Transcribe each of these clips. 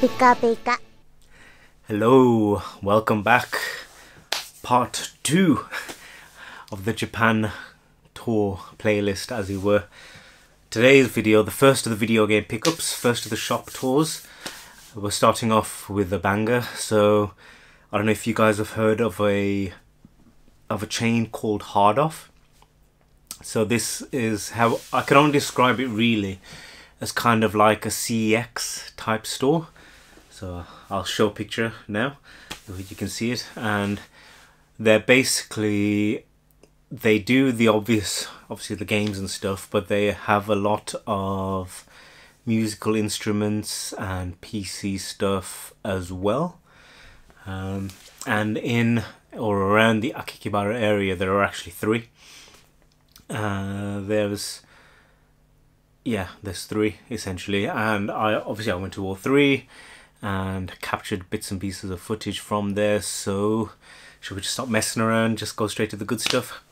Pika pika. Hello, welcome back. Part 2 of the Japan tour playlist, as you were. Today's video, the first of the video game pickups, first of the shop tours. We're starting off with a banger. So I don't know if you guys have heard of a chain called Hard Off. So this is how I can only describe it really as kind of like a CEX type store. So I'll show a picture now so you can see it, and they're basically, they do the obviously the games and stuff, but they have a lot of musical instruments and PC stuff as well. And in or around the Akihabara area there are actually 3. There's 3 essentially, and I went to all 3 and captured bits and pieces of footage from there. So should we just stop messing around, just go straight to the good stuff?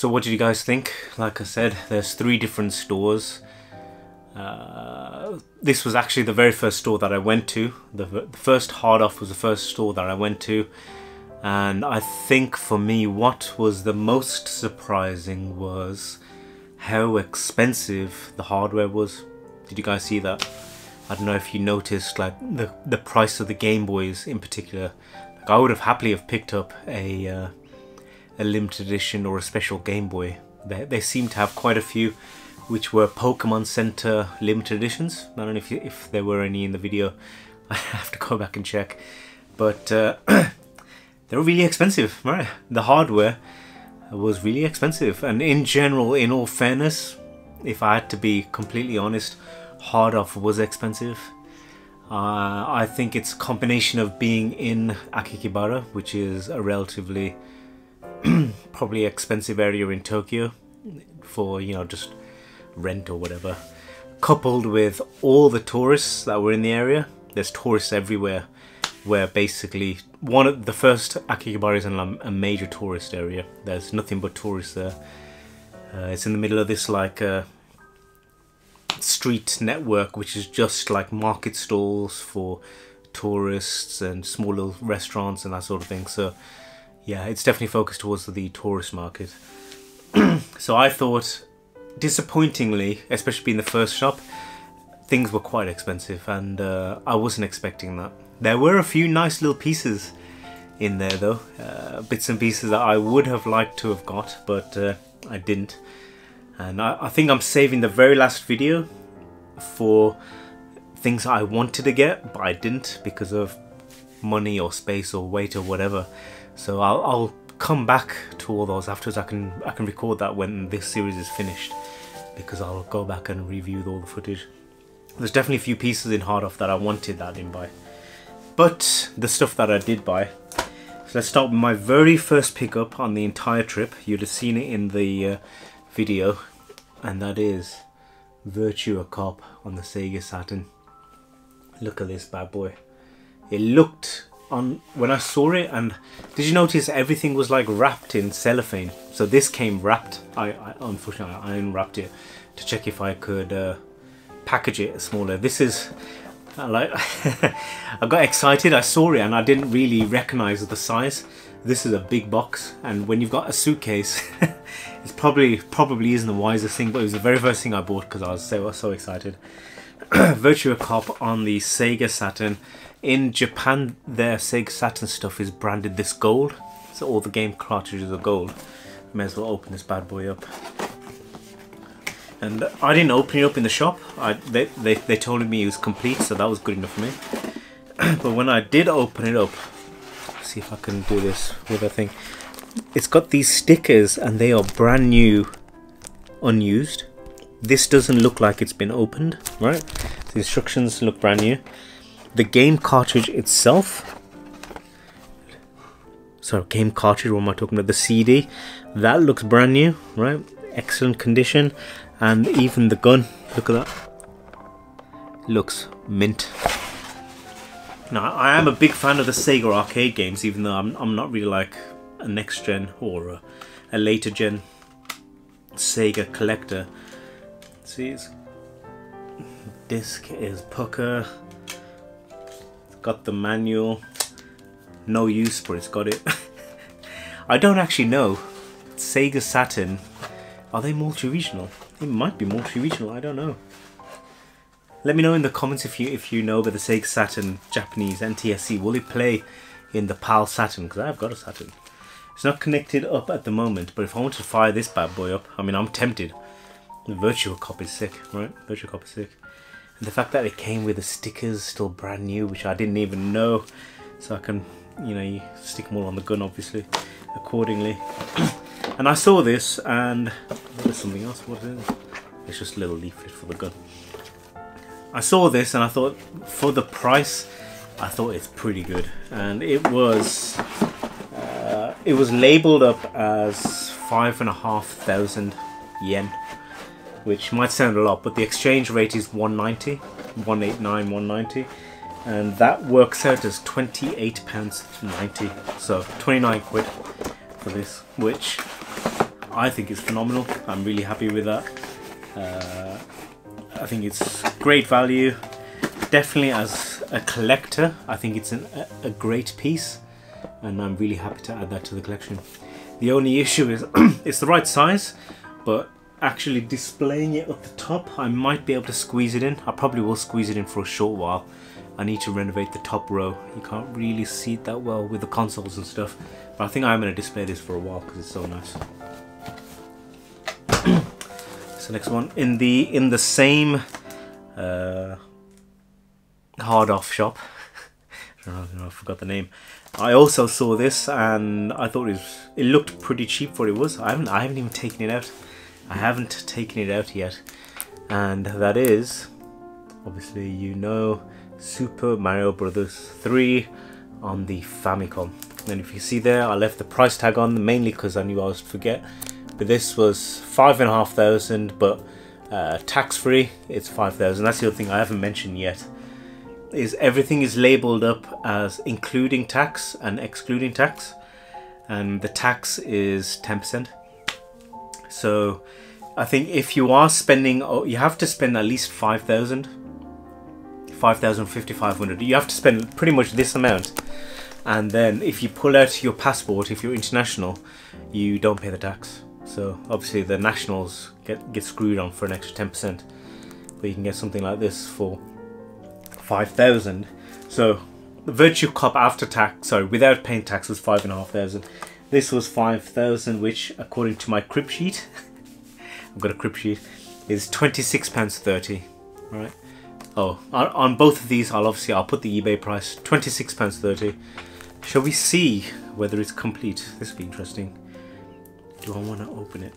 So what did you guys think? Like I said, there's 3 different stores. This was actually the very first store that I went to. The first Hard Off was the first store that I went to. And I think for me, what was the most surprising was how expensive the hardware was. Did you guys see that? I don't know if you noticed, like the price of the Game Boys in particular. Like, I would have happily have picked up a limited edition or a special Game Boy. They seem to have quite a few which were Pokemon Center limited editions. I don't know if there were any in the video. I have to go back and check. But they were really expensive, right? The hardware was really expensive. And in general, in all fairness, if I had to be completely honest, Hard Off was expensive. I think it's a combination of being in Akihabara, which is a relatively probably expensive area in Tokyo for, you know, just rent or whatever, coupled with all the tourists that were in the area. There's tourists everywhere, where basically the first Akihabara is a major tourist area. There's nothing but tourists there. It's in the middle of this like street network, which is just like market stalls for tourists and small little restaurants and that sort of thing. So yeah, it's definitely focused towards the tourist market. So I thought, disappointingly, especially being the first shop, things were quite expensive, and I wasn't expecting that. There were a few nice little pieces in there though, bits and pieces that I would have liked to have got, but I didn't. And I think I'm saving the very last video for things I wanted to get, but I didn't because of money or space or weight or whatever. So I'll come back to all those afterwards. I can record that when this series is finished, because I'll go back and review all the footage. There's definitely a few pieces in Hard Off that I wanted that I didn't buy, but the stuff that I did buy. So let's start with my very first pickup on the entire trip. You'd have seen it in the video, and that is Virtua Cop on the Sega Saturn. Look at this bad boy. It looked on when I saw it, and did you notice everything was like wrapped in cellophane? So this came wrapped. I unfortunately I unwrapped it to check if I could package it smaller. This is like I got excited. I saw it and I didn't really recognize the size. This is a big box, and when you've got a suitcase, it's probably isn't the wisest thing. But it was the very first thing I bought because I was so excited. Virtua Cop on the Sega Saturn. In Japan, their Sega Saturn stuff is branded this gold, so all the game cartridges are gold. May as well open this bad boy up. And I didn't open it up in the shop. They told me it was complete, so that was good enough for me. But when I did open it up, let's see if I can do this with a thing. It's got these stickers, and they are brand new, unused. This doesn't look like it's been opened, right? The instructions look brand new. The game cartridge itself, sorry, game cartridge, what am I talking about? The CD, that looks brand new, right? Excellent condition. And even the gun, look at that, looks mint. Now, I am a big fan of the Sega arcade games, even though I'm not really like a next gen or a later gen Sega collector. See, disc is pucker. Got the manual, no use, but it's got it. I don't actually know. Sega Saturn, are they multi-regional? It might be multi-regional, I don't know. Let me know in the comments if you know about the Sega Saturn Japanese NTSC. Will it play in the PAL Saturn? Because I've got a Saturn. It's not connected up at the moment, but if I want to fire this bad boy up, I mean, I'm tempted. The Virtua Cop is sick, right? Virtua Cop is sick. And the fact that it came with the stickers still brand new, which I didn't even know, so I can, you know, you stick them all on the gun obviously accordingly. And I saw this, and there's something else. What is it? It's just a little leaflet for the gun. I saw this and I thought, for the price, I thought it's pretty good. And it was labeled up as 5,500 yen, which might sound a lot, but the exchange rate is 190, 189, 190, and that works out as £28.90. So 29 quid for this, which I think it's phenomenal. I'm really happy with that. I think it's great value. Definitely as a collector, I think it's a great piece, and I'm really happy to add that to the collection. The only issue is it's the right size, but actually displaying it at the top, I might be able to squeeze it in. I probably will squeeze it in for a short while. I need to renovate the top row. You can't really see it that well with the consoles and stuff, but I think I'm going to display this for a while because it's so nice. So next one in the same hard off shop. I don't know, I forgot the name. I also saw this and I thought it looked pretty cheap for what it was. I haven't even taken it out. I haven't taken it out yet, and that is, obviously you know, Super Mario Brothers 3 on the Famicom. And if you see there, I left the price tag on mainly because I knew I was forget. But this was 5,500, but tax free. It's 5,000. That's the other thing I haven't mentioned yet. Is everything is labelled up as including tax and excluding tax, and the tax is 10%. So I think if you are spending, you have to spend at least 5,000, 5,500. You have to spend pretty much this amount, and then if you pull out your passport, if you're international, you don't pay the tax. So obviously the nationals get screwed on for an extra 10%, but you can get something like this for 5,000. So the Virtue Cop after tax, sorry, without paying tax, was 5,500. This was 5,000, which according to my crib sheet, I've got a crib sheet, is £26.30. Right. Oh, on both of these, I'll put the eBay price, £26.30. Shall we see whether it's complete? This will be interesting. Do I want to open it?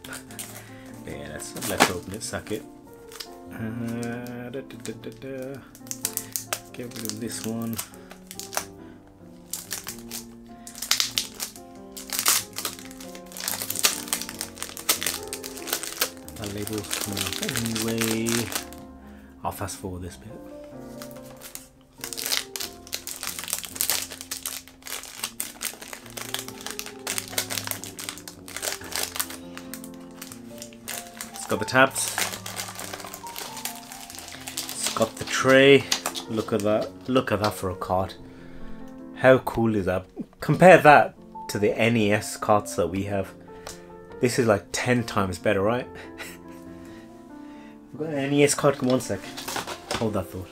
Yeah, let's open it. Sack it. Get rid of this one. That label's coming up anyway. I'll fast forward this bit. It's got the tabs. It's got the tray. Look at that. Look at that for a cart. How cool is that? Compare that to the NES carts that we have. This is like 10 times better, right? We've got an NES cart. Come on, sec. Hold that thought.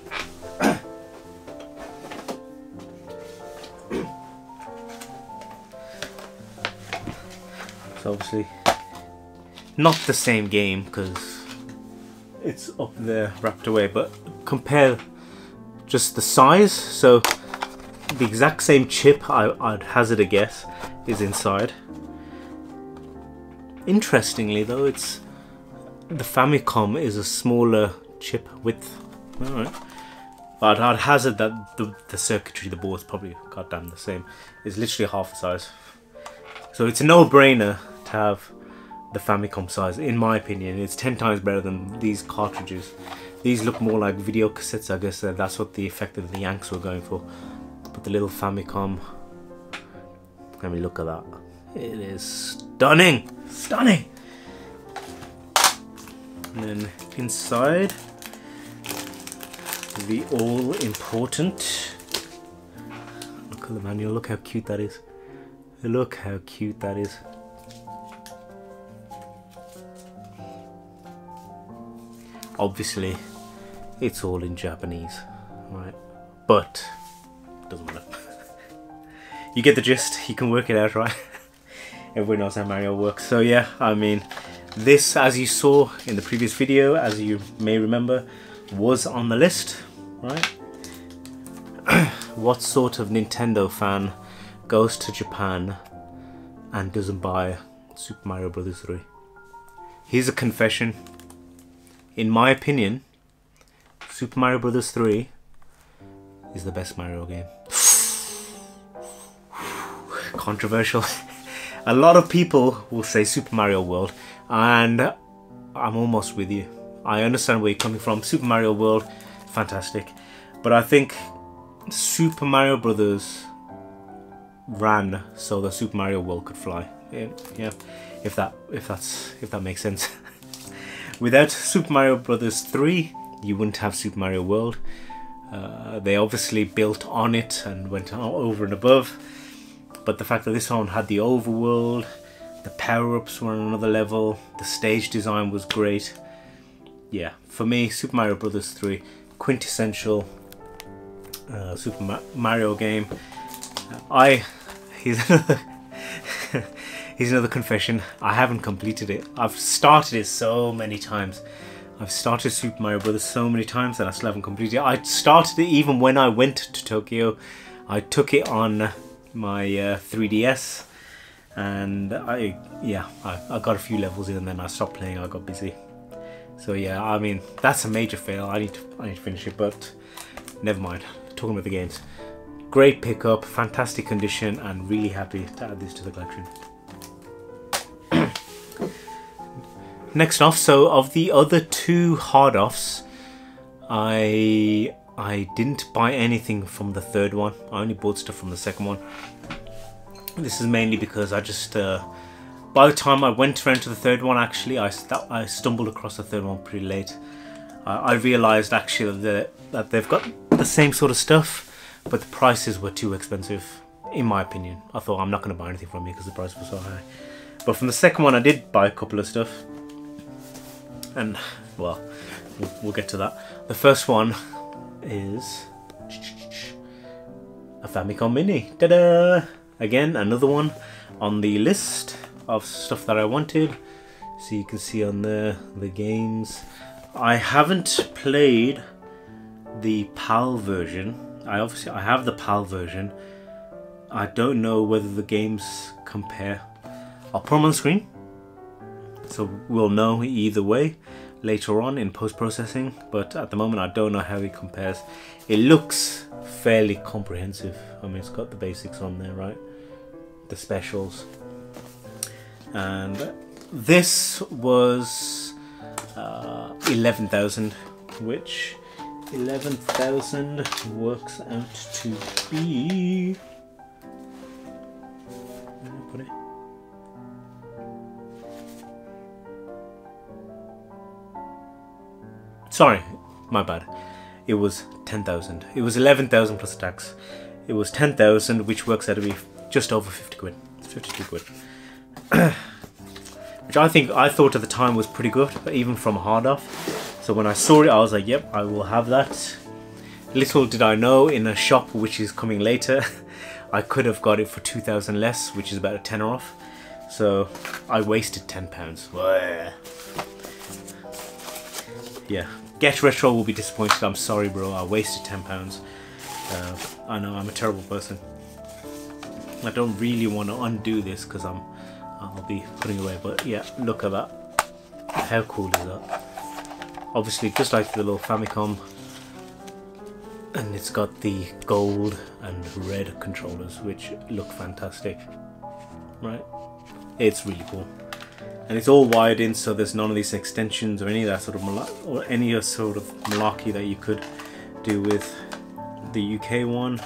So obviously not the same game because it's up there wrapped away, but compare just the size. So the exact same chip, I'd hazard a guess, is inside. Interestingly though, it's the Famicom is a smaller chip width. Alright, but I'd hazard that the circuitry, the board's probably goddamn the same. It's literally half the size, so it's a no-brainer to have the Famicom size. In my opinion, it's 10 times better than these cartridges. These look more like video cassettes, I guess. That's what the effect of the Yanks were going for. But the little Famicom, let me look at that. It is stunning, stunning. And then inside, the all-important, look at the manual. Look how cute that is. Look how cute that is. Obviously, it's all in Japanese, right? But doesn't matter. You get the gist. You can work it out, right? Everyone knows how Mario works. So yeah, I mean, this, as you saw in the previous video, as you may remember, was on the list, right? What sort of Nintendo fan goes to Japan and doesn't buy Super Mario Bros. 3? Here's a confession. In my opinion, Super Mario Bros. 3 is the best Mario game. Controversial. A lot of people will say Super Mario World, and I'm almost with you. I understand where you're coming from. Super Mario World, fantastic. But I think Super Mario Brothers ran so the Super Mario World could fly. Yeah, if that makes sense. Without Super Mario Brothers 3, you wouldn't have Super Mario World. They obviously built on it and went over and above, but the fact that this one had the overworld, the power-ups were on another level, the stage design was great. Yeah, for me, Super Mario Brothers 3, quintessential Super Mario game. Here's another confession. I haven't completed it. I've started it so many times. I've started Super Mario Brothers so many times and I still haven't completed it. I started it even when I went to Tokyo. I took it on my 3DS, and I got a few levels in and then I stopped playing. I got busy. So yeah, I mean, that's a major fail. I need to finish it, but never mind. Talking about the games. Great pickup, fantastic condition, and really happy to add this to the collection. Next off, so of the other two hard offs, I didn't buy anything from the third one. I only bought stuff from the second one. This is mainly because I just by the time I went around to the third one, actually I stumbled across the third one pretty late. I realized actually that they've got the same sort of stuff, but the prices were too expensive, in my opinion. I thought, I'm not going to buy anything from you because the price was so high. But from the second one I did buy a couple of stuff, and well, we'll get to that. The first one is a Famicom Mini. Ta-da! Again, another one on the list of stuff that I wanted. So you can see on the games. I haven't played the PAL version. I have the PAL version. I don't know whether the games compare. I'll put them on the screen, so we'll know either way later on in post-processing, but at the moment I don't know how it compares. It looks fairly comprehensive. I mean, it's got the basics on there, right? The specials. And this was 11,000, which 11,000 works out to be... Where did I put it? Sorry, my bad. It was 10,000. It was 11,000 plus tax. It was 10,000, which works out to be just over 50 quid. 52 quid. Which I thought at the time was pretty good, even from hard off. So when I saw it, I was like, yep, I will have that. Little did I know, in a shop which is coming later, I could have got it for 2,000 less, which is about a tenner off. So I wasted £10. Yeah. Get Retro will be disappointed. I'm sorry, bro. I wasted £10. I know I'm a terrible person. I don't really want to undo this because I'll be putting away. But yeah, look at that. How cool is that? Obviously, just like the little Famicom, and it's got the gold and red controllers, which look fantastic. Right? It's really cool. And it's all wired in, so there's none of these extensions or any of that sort of malarkey that you could do with the UK one.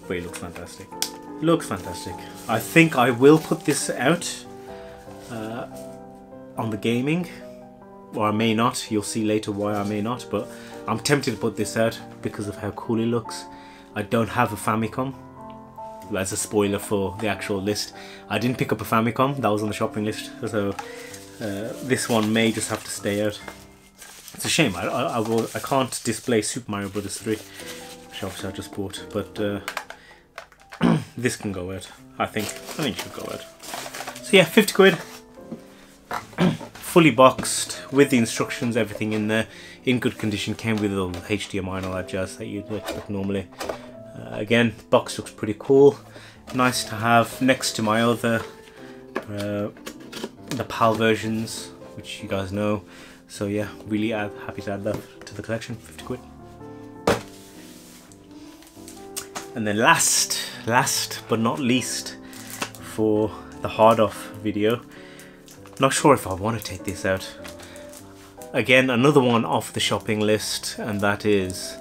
But it looks fantastic. It looks fantastic. I think I will put this out on the gaming, or I may not. You'll see later why I may not. But I'm tempted to put this out because of how cool it looks. I don't have a Famicom. As a spoiler for the actual list, I didn't pick up a Famicom. That was on the shopping list, so this one may just have to stay out. It's a shame. I can't display Super Mario Brothers 3, which obviously I just bought, but this can go out. I think it should go out. So yeah, 50 quid, fully boxed with the instructions, everything in there, in good condition. Came with all the HDMI and all that jazz that you'd expect normally. Again, box looks pretty cool. Nice to have next to my other the PAL versions, which you guys know. So yeah, really happy to add that to the collection. 50 quid. And then last but not least, for the hard off video, not sure if I want to take this out. Again, another one off the shopping list, and that is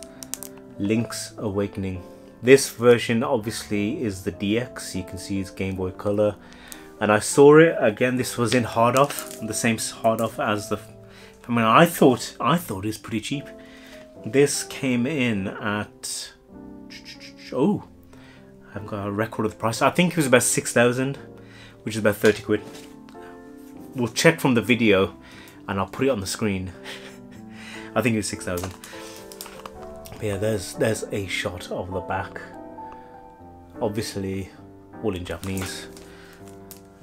Link's Awakening This version obviously is the DX. You can see it's Game Boy Color, and I saw it again. This was in hard off, the same hard off as the. I mean, I thought it was pretty cheap. This came in at, oh, I've got a record of the price. I think it was about 6,000, which is about 30 quid. We'll check from the video, and I'll put it on the screen. I think it was 6,000. Yeah, there's a shot of the back. Obviously, all in Japanese.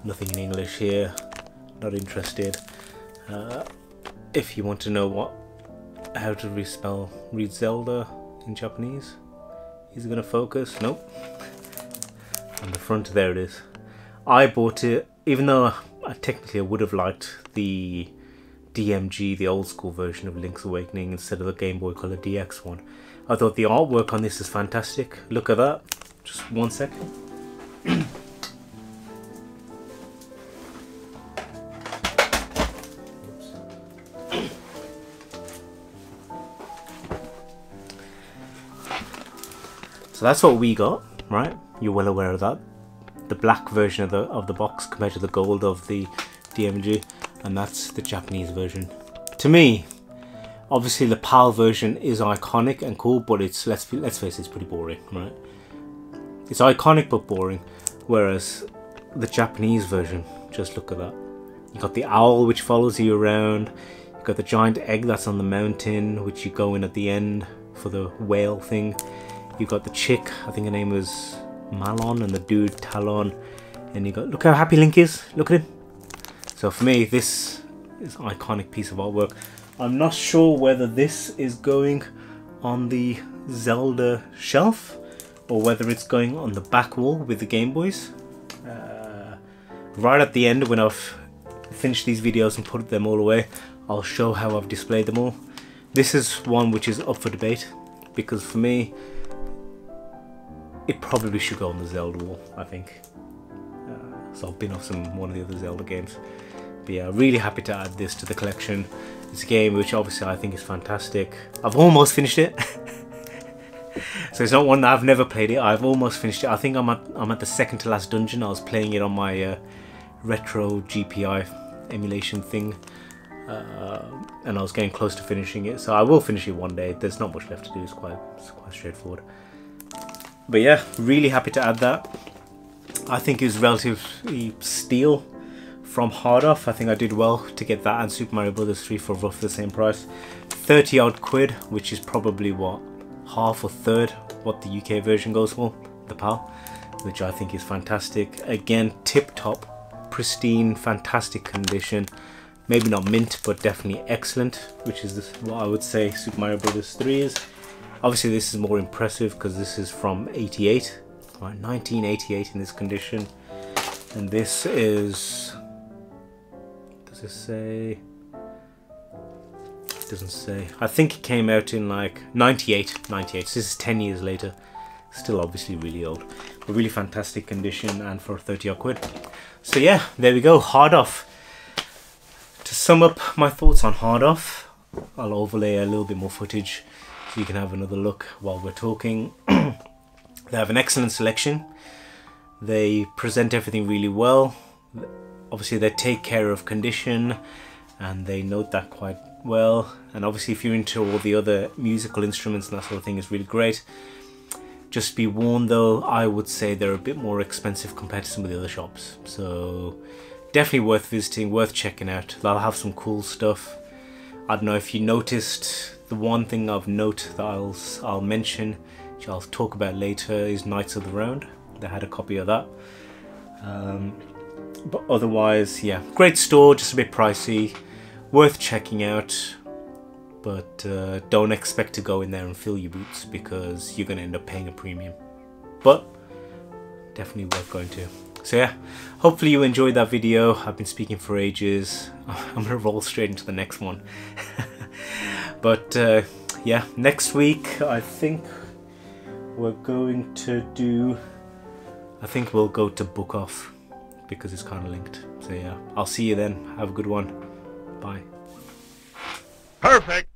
Nothing in English here. Not interested. If you want to know how to read Zelda in Japanese, is it gonna focus? Nope. On the front, there it is. I bought it, even though I technically would have liked the DMG, the old school version of Link's Awakening, instead of the Game Boy Color DX one. I thought the artwork on this is fantastic. Look at that. Just 1 second. So that's what we got, right? You're well aware of that. The black version of the box compared to the gold of the DMG, and that's the Japanese version. To me, obviously the PAL version is iconic and cool, but it's let's face it, it's pretty boring, right? It's iconic but boring, whereas the Japanese version, just look at that. You got the owl which follows you around. You got the giant egg that's on the mountain, which you go in at the end for the whale thing. You got the chick, I think her name was Malon, and the dude Talon, and you got, look how happy Link is. Look at him. So for me, this is an iconic piece of artwork. I'm not sure whether this is going on the Zelda shelf or whether it's going on the back wall with the Game Boys. Right at the end, when I've finished these videos and put them all away, I'll show how I've displayed them all. This is one which is up for debate, because for me, it probably should go on the Zelda wall, I think. So I've been off one of the other Zelda games. But yeah, really happy to add this to the collection. It's a game which obviously I think is fantastic. I've almost finished it. So it's not one that I've never played it. I've almost finished it. I think I'm at the second to last dungeon. I was playing it on my retro GPI emulation thing. And I was getting close to finishing it. So I will finish it one day. There's not much left to do. It's quite straightforward. But yeah, really happy to add that. I think it was relatively steal from hard off. I think I did well to get that and Super Mario Bros. 3 for roughly the same price. 30 odd quid, which is probably what, half or third what the UK version goes for, the PAL, which I think is fantastic. Again, tip top, pristine, fantastic condition. Maybe not mint, but definitely excellent, which is what I would say Super Mario Bros. 3 is. Obviously this is more impressive because this is from 88, right, 1988 in this condition. And this is, does it say? It doesn't say. I think it came out in like 98, so this is 10 years later. Still obviously really old, but really fantastic condition, and for 30 odd quid. So yeah, there we go, hard off. To sum up my thoughts on hard off, I'll overlay a little bit more footage so you can have another look while we're talking. They have an excellent selection. They present everything really well. Obviously they take care of condition and they note that quite well. And obviously if you're into all the other musical instruments and that sort of thing, it's really great. Just be warned though, I would say they're a bit more expensive compared to some of the other shops. So definitely worth visiting, worth checking out. They'll have some cool stuff. I don't know if you noticed, the one thing of note that I'll mention, which I'll talk about later, is Knights of the Round. They had a copy of that. But otherwise, yeah, great store, just a bit pricey, worth checking out. But don't expect to go in there and fill your boots, because you're going to end up paying a premium. But definitely worth going to. So yeah, hopefully you enjoyed that video. I've been speaking for ages. I'm going to roll straight into the next one. But yeah, next week I think we're going to do, I think we'll go to Book Off, because it's kind of linked. So yeah, I'll see you then. Have a good one. Bye. Perfect.